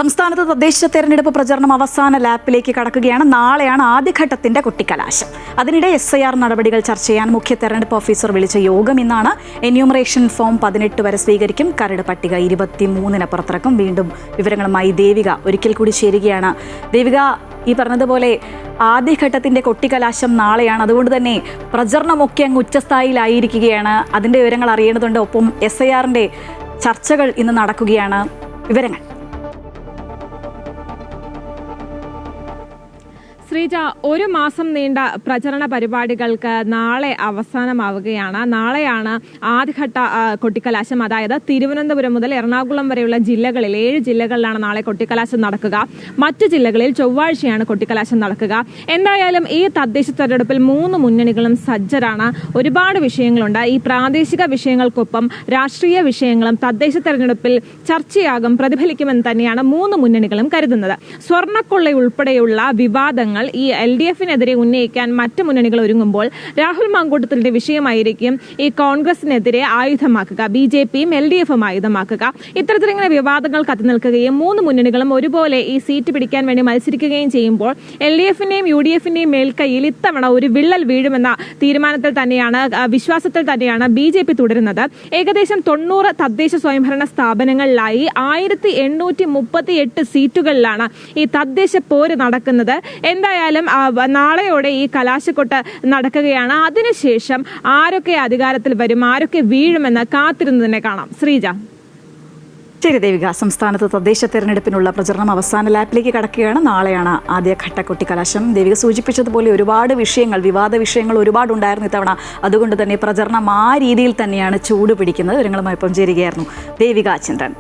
സംസ്ഥാനത്ത് തദ്ദേശ തെരഞ്ഞെടുപ്പ് പ്രചരണം അവസാന ലാപ്പിലേക്ക് കടക്കുകയാണ്. നാളെയാണ് ആദ്യഘട്ടത്തിന്റെ കൊട്ടിക്കലാശം. അതിനിടെ SIR നടപടികൾ ചർച്ച ചെയ്യാൻ മുഖ്യ തെരഞ്ഞെടുപ്പ് ഓഫീസർ വിളിച്ച യോഗം ഇന്നാണ്. എന്യൂമറേഷൻ ഫോം 18 വരെ സ്വീകരിക്കും. കരട് പട്ടിക 23-ന് പുറത്തിറക്കും. വീണ്ടും വിവരങ്ങളുമായി ദേവിക ഒരിക്കൽ കൂടി ചേരുകയാണ്. ദേവിക, ഈ പറഞ്ഞതുപോലെ ആദ്യഘട്ടത്തിന്റെ കൊട്ടിക്കലാശം നാളെയാണ്. അതുകൊണ്ട് തന്നെ പ്രചരണമൊക്കെ അങ്ങ് ഉച്ചസ്ഥായിലായിരിക്കുകയാണ്. അതിന്റെ വിവരങ്ങൾ അറിയേണ്ടതുണ്ട്. ഒപ്പം SIRന്റെ ചർച്ചകൾ ഇന്ന് നടക്കുകയാണ്. വിവരങ്ങൾ ശ്രീജ, ഒരു മാസം നീണ്ട പ്രചരണ പരിപാടികൾക്ക് നാളെ അവസാനമാവുകയാണ്. നാളെയാണ് ആദ്യഘട്ട കൊട്ടിക്കലാശം. അതായത് തിരുവനന്തപുരം മുതൽ എറണാകുളം വരെയുള്ള ജില്ലകളിൽ 7 ജില്ലകളിലാണ് നാളെ കൊട്ടിക്കലാശം നടക്കുക. മറ്റു ജില്ലകളിൽ ചൊവ്വാഴ്ചയാണ് കൊട്ടിക്കലാശം നടക്കുക. എന്തായാലും ഈ തദ്ദേശ തെരഞ്ഞെടുപ്പിൽ 3 മുന്നണികളും സജ്ജരാണ്. ഒരുപാട് വിഷയങ്ങളുണ്ട്. ഈ പ്രാദേശിക വിഷയങ്ങൾക്കൊപ്പം രാഷ്ട്രീയ വിഷയങ്ങളും തദ്ദേശ തെരഞ്ഞെടുപ്പിൽ ചർച്ചയാകും, പ്രതിഫലിക്കുമെന്ന് തന്നെയാണ് 3 മുന്നണികളും കരുതുന്നത്. സ്വർണ്ണക്കൊള്ള ഉൾപ്പെടെയുള്ള വിവാദങ്ങൾ ഈ LDFനെതിരെ ഉന്നയിക്കാൻ മറ്റ് മുന്നണികൾ ഒരുങ്ങുമ്പോൾ രാഹുൽ മാങ്കൂട്ടത്തിന്റെ വിഷയമായിരിക്കും ഈ കോൺഗ്രസിനെതിരെ ആയുധമാക്കുക, BJPയും LDFും ആയുധമാക്കുക. ഇത്തരത്തിലിങ്ങനെ വിവാദങ്ങൾ കത്തിനിൽക്കുകയും 3 മുന്നണികളും ഒരുപോലെ ഈ സീറ്റ് പിടിക്കാൻ വേണ്ടി മത്സരിക്കുകയും ചെയ്യുമ്പോൾ LDFന്റെയും UDFന്റെയും മേൽക്കൈയിൽ ഇത്തവണ ഒരു വിള്ളൽ വീഴുമെന്ന തീരുമാനത്തിൽ തന്നെയാണ്, വിശ്വാസത്തിൽ തന്നെയാണ് BJP തുടരുന്നത്. ഏകദേശം 90 തദ്ദേശ സ്വയംഭരണ സ്ഥാപനങ്ങളിലായി 1838 സീറ്റുകളിലാണ് ഈ തദ്ദേശ പോര് നടക്കുന്നത്. എന്തായാലും നാളെയോടെ ഈ കലാശക്കൊട്ട് നടക്കുകയാണ്. അതിനുശേഷം ആരൊക്കെ അധികാരത്തിൽ വരും, ആരൊക്കെ വീഴുമെന്ന് കാത്തിരുന്ന് തന്നെ കാണാം. ശ്രീജ. ശരി ദേവിക, സംസ്ഥാനത്ത് തദ്ദേശ തെരഞ്ഞെടുപ്പിനുള്ള പ്രചരണം അവസാന ലാപ്പിലേക്ക് കടക്കുകയാണ്. നാളെയാണ് ആദ്യഘട്ട കൊട്ടിക്കലാശം. ദേവിക സൂചിപ്പിച്ചതുപോലെ ഒരുപാട് വിഷയങ്ങൾ, വിവാദ വിഷയങ്ങൾ ഒരുപാടുണ്ടായിരുന്നു ഇത്തവണ. അതുകൊണ്ട് തന്നെ പ്രചരണം ആ രീതിയിൽ തന്നെയാണ് ചൂട് പിടിക്കുന്നത്. വിവരങ്ങളുമായി ഒപ്പം ചേരുകയായിരുന്നു ദേവിക ചന്ദ്രൻ.